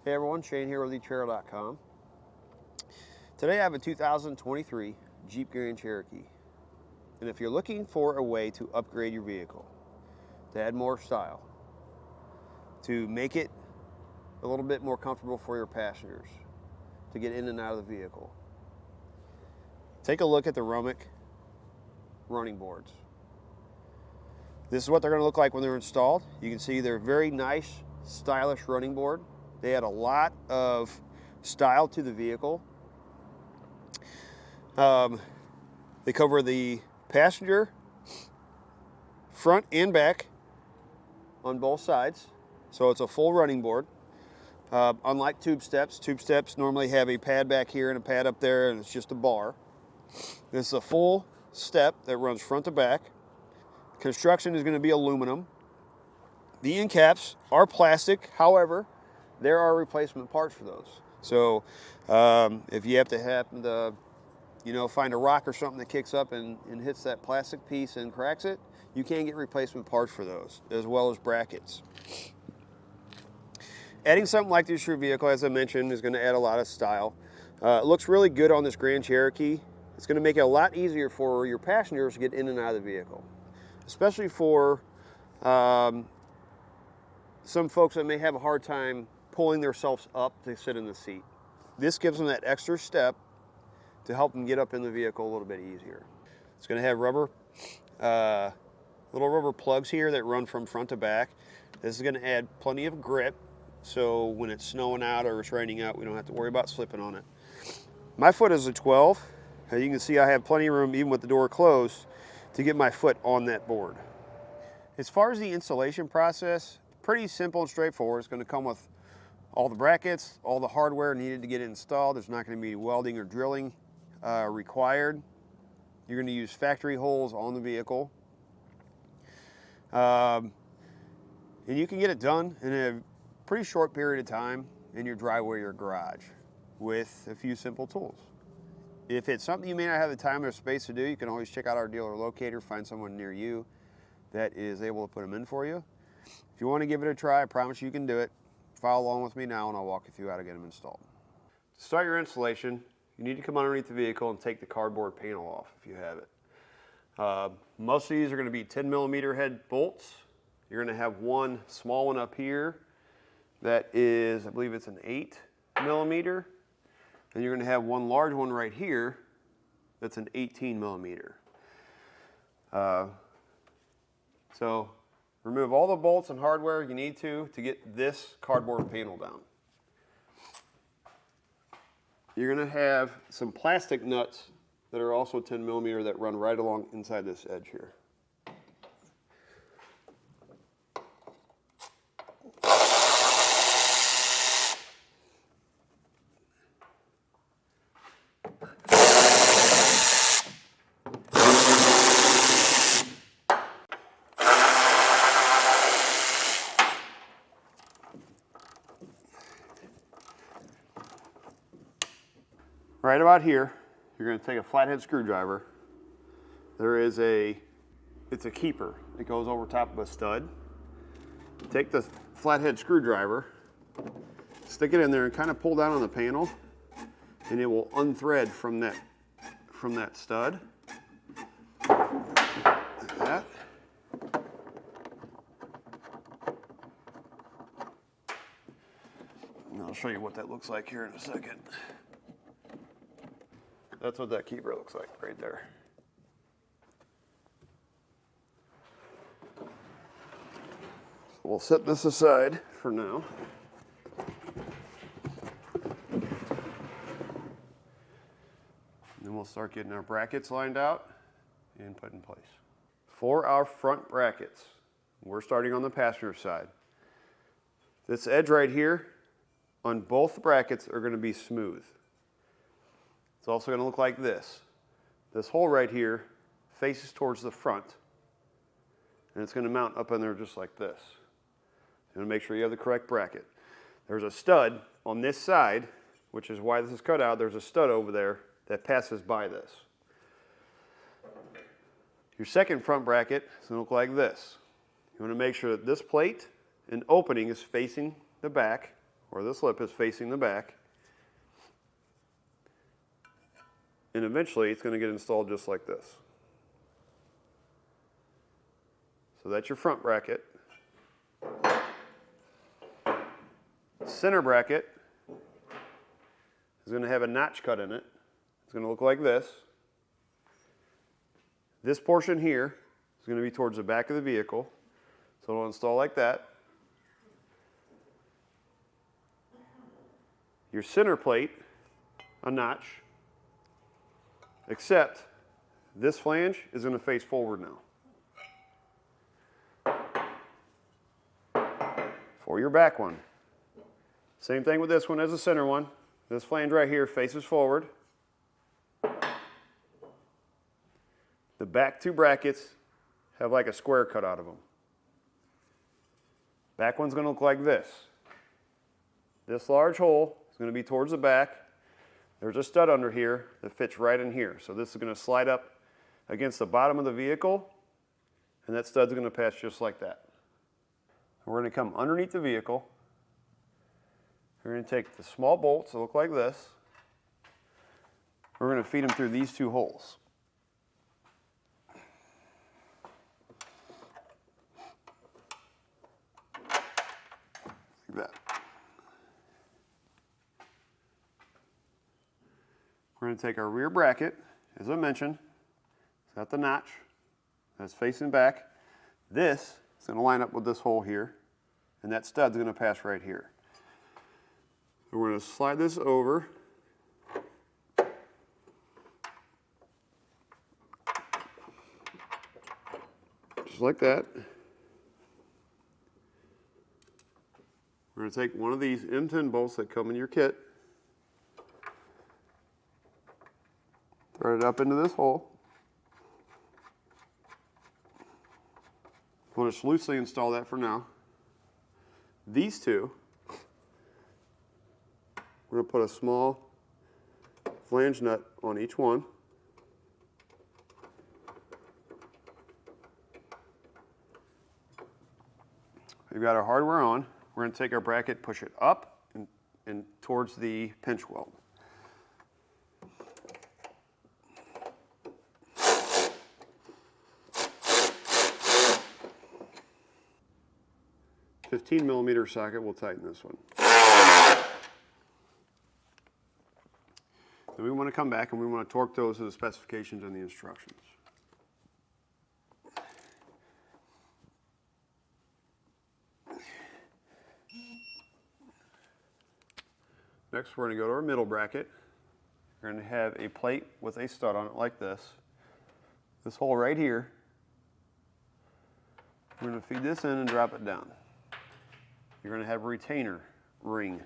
Hey everyone, Shane here with etrailer.com. Today I have a 2023 Jeep Grand Cherokee. And if you're looking for a way to upgrade your vehicle, to add more style, to make it a little bit more comfortable for your passengers, to get in and out of the vehicle, take a look at the Romik Running Boards. This is what they're going to look like when they're installed. You can see they're a very nice, stylish running board. They add a lot of style to the vehicle. They cover the passenger, front and back on both sides. So it's a full running board. Unlike tube steps normally have a pad back here and a pad up there, and it's just a bar. This is a full step that runs front to back. Construction is going to be aluminum. The end caps are plastic, however, there are replacement parts for those. So if you have to happen to, find a rock or something that kicks up and hits that plastic piece and cracks it, you can get replacement parts for those, as well as brackets. Adding something like this to your vehicle, as I mentioned, is going to add a lot of style. It looks really good on this Grand Cherokee. It's going to make it a lot easier for your passengers to get in and out of the vehicle, especially for some folks that may have a hard time pulling themselves up to sit in the seat. This gives them that extra step to help them get up in the vehicle a little bit easier. It's going to have little rubber plugs here that run from front to back. This is going to add plenty of grip, so when it's snowing out or it's raining out, we don't have to worry about slipping on it. My foot is a 12. As you can see, I have plenty of room, even with the door closed, to get my foot on that board. As far as the installation process, pretty simple and straightforward. It's going to come with all the brackets, all the hardware needed to get it installed. There's not going to be welding or drilling required. You're going to use factory holes on the vehicle. And you can get it done in a pretty short period of time in your driveway or garage with a few simple tools. If it's something you may not have the time or space to do, you can always check out our dealer locator, find someone near you that is able to put them in for you. If you want to give it a try, I promise you can do it. Follow along with me now and I'll walk you through how to get them installed. To start your installation, you need to come underneath the vehicle and take the cardboard panel off if you have it. Most of these are going to be 10mm head bolts. You're going to have one small one up here that is, I believe it's an 8mm. And you're going to have one large one right here that's an 18mm. So remove all the bolts and hardware you need to get this cardboard panel down. You're going to have some plastic nuts that are also 10mm that run right along inside this edge here. Right about here, you're going to take a flathead screwdriver. It's a keeper. It goes over top of a stud. Take the flathead screwdriver, stick it in there and kind of pull down on the panel, and it will unthread from that stud. Like that. And I'll show you what that looks like here in a second. That's what that keeper looks like right there. We'll set this aside for now. Then we'll start getting our brackets lined out and put in place. For our front brackets, we're starting on the passenger side. This edge right here on both brackets are going to be smooth. It's also going to look like this. This hole right here faces towards the front, and it's going to mount up in there just like this. You're going to make sure you have the correct bracket. There's a stud on this side, which is why this is cut out. There's a stud over there that passes by this. Your second front bracket is going to look like this. You want to make sure that this plate and opening is facing the back or this lip is facing the back. And eventually it's going to get installed just like this. So that's your front bracket. Center bracket is going to have a notch cut in it. It's going to look like this. This portion here is going to be towards the back of the vehicle. So it'll install like that. Your center plate, a notch, except this flange is going to face forward now. For your back one, same thing with this one as the center one. This flange right here faces forward. The back two brackets have like a square cut out of them. Back one's going to look like this. This large hole is going to be towards the back. There's a stud under here that fits right in here. So this is going to slide up against the bottom of the vehicle, and that stud's going to pass just like that. We're going to come underneath the vehicle. We're going to take the small bolts that look like this. We're going to feed them through these two holes. Like that. We're going to take our rear bracket, as I mentioned. It's got the notch that's facing back. This is going to line up with this hole here, and that stud's going to pass right here. We're going to slide this over. Just like that. We're going to take one of these M10 bolts that come in your kit, thread it up into this hole. We'll just loosely install that for now. These two, we're going to put a small flange nut on each one. We've got our hardware on. We're going to take our bracket, push it up and towards the pinch weld. .15mm socket will tighten this one. Then we want to come back and we want to torque those to the specifications and the instructions. Next, we're going to go to our middle bracket. We're going to have a plate with a stud on it like this. This hole right here, we're going to feed this in and drop it down. You're going to have a retainer ring.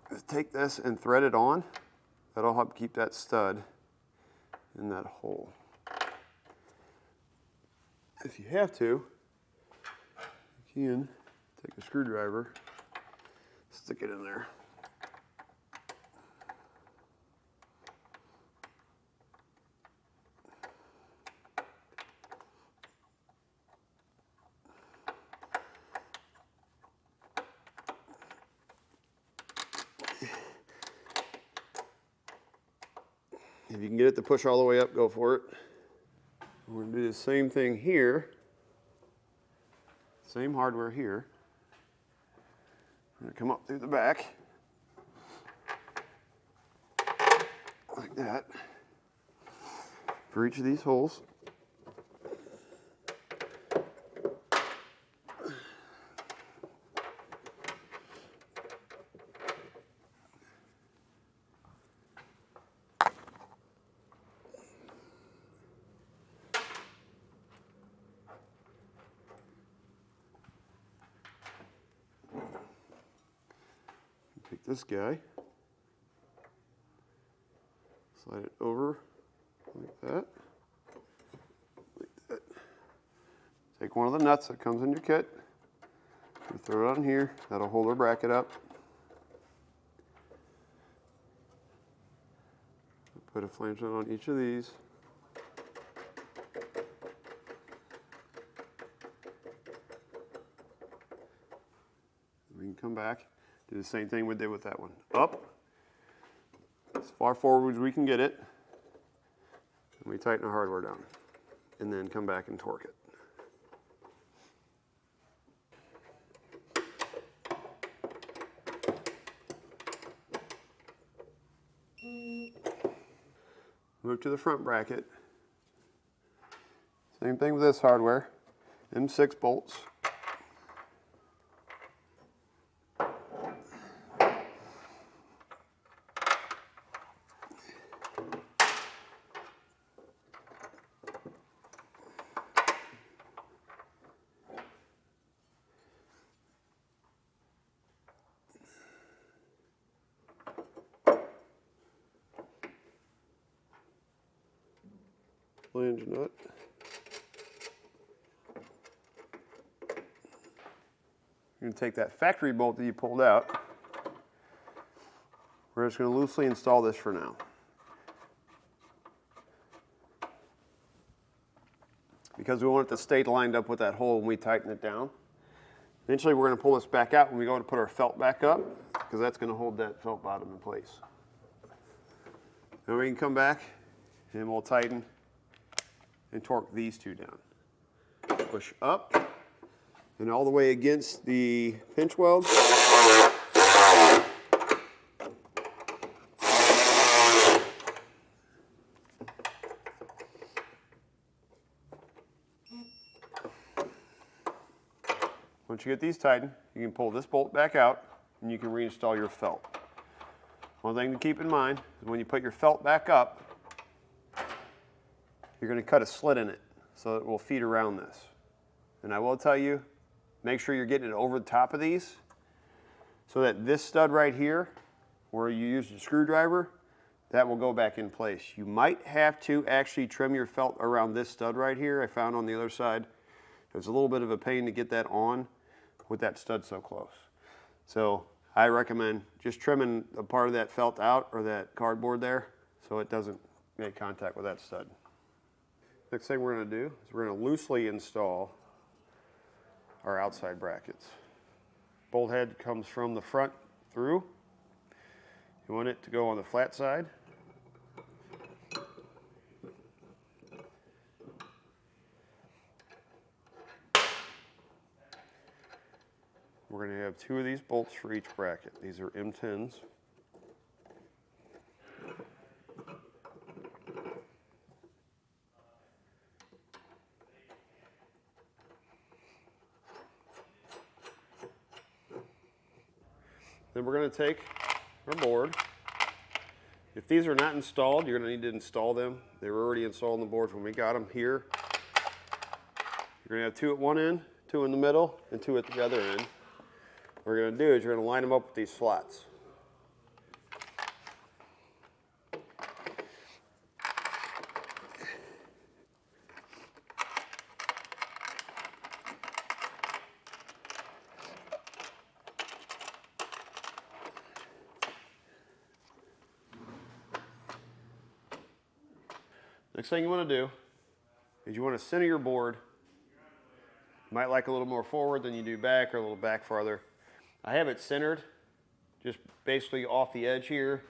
Just take this and thread it on. That'll help keep that stud in that hole. If you have to, you can take a screwdriver, stick it in there. If you can get it to push all the way up, go for it. We're going to do the same thing here. Same hardware here. We're going to come up through the back. Like that. For each of these holes. Take this guy, slide it over like that, Take one of the nuts that comes in your kit, you throw it on here, that'll hold our bracket up. Put a flange nut on each of these. come back, do the same thing we did with that one. Up, as far forward as we can get it, and we tighten our hardware down, and then come back and torque it. Move to the front bracket. Same thing with this hardware. M6 bolts. Flange nut. You're going to take that factory bolt that you pulled out. We're just going to loosely install this for now. Because we want it to stay lined up with that hole when we tighten it down. Eventually we're going to pull this back out when we go to put our felt back up, because that's going to hold that felt bottom in place. Then we can come back and we'll tighten and torque these two down. Push up and all the way against the pinch weld. Once you get these tightened, you can pull this bolt back out and you can reinstall your felt. One thing to keep in mind is when you put your felt back up, you're going to cut a slit in it so it will feed around this. And I will tell you, make sure you're getting it over the top of these so that this stud right here, where you use the screwdriver, that will go back in place. You might have to actually trim your felt around this stud right here. I found on the other side, it was a little bit of a pain to get that on with that stud so close. So I recommend just trimming a part of that felt out or that cardboard there so it doesn't make contact with that stud. Next thing we're going to do is we're going to loosely install our outside brackets. Bolt head comes from the front through. You want it to go on the flat side. We're going to have 2 of these bolts for each bracket. These are M10s. Then we're going to take our board. If these are not installed, you're going to need to install them. They were already installed on the boards when we got them here. You're going to have 2 at one end, 2 in the middle, and 2 at the other end. What we're going to do is you're going to line them up with these slots. Next thing you want to do is you want to center your board. You might like a little more forward than you do back, or a little back farther. I have it centered, just basically off the edge here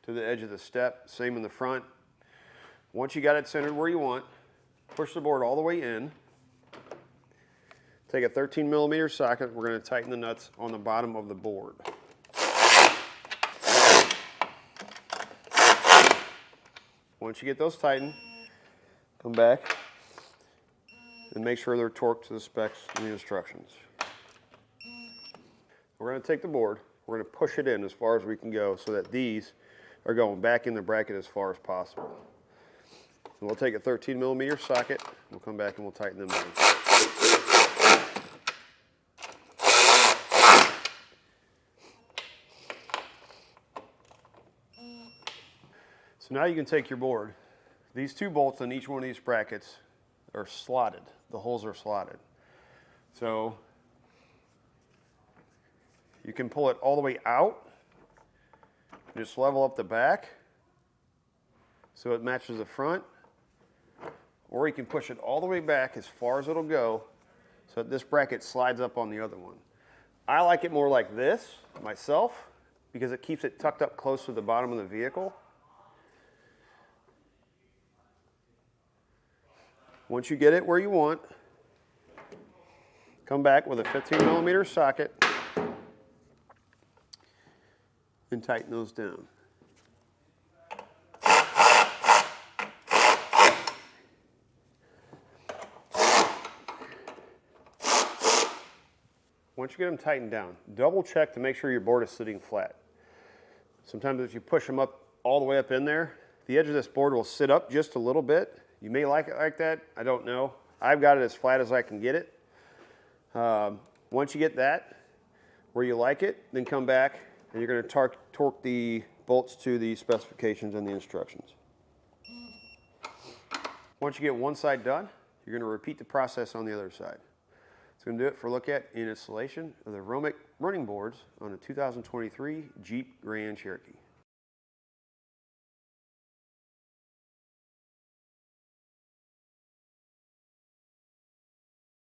to the edge of the step, same in the front. Once you got it centered where you want, push the board all the way in. Take a 13mm socket, we're going to tighten the nuts on the bottom of the board. Once you get those tightened, come back and make sure they're torqued to the specs and the instructions. We're going to take the board, we're going to push it in as far as we can go so that these are going back in the bracket as far as possible. And we'll take a 13mm socket, we'll come back and we'll tighten them down. So now you can take your board. These 2 bolts on each one of these brackets are slotted. The holes are slotted. So you can pull it all the way out, just level up the back so it matches the front, or you can push it all the way back as far as it'll go so that this bracket slides up on the other one. I like it more like this myself because it keeps it tucked up close to the bottom of the vehicle. Once you get it where you want, come back with a 15mm socket and tighten those down. Once you get them tightened down, double check to make sure your board is sitting flat. Sometimes if you push them up all the way up in there, the edge of this board will sit up just a little bit. You may like it like that, I don't know. I've got it as flat as I can get it. Once you get that where you like it, then come back and you're going to torque the bolts to the specifications and the instructions. Once you get one side done, you're going to repeat the process on the other side. It's going to do it for a look at and installation of the Romik Running Boards on a 2023 Jeep Grand Cherokee.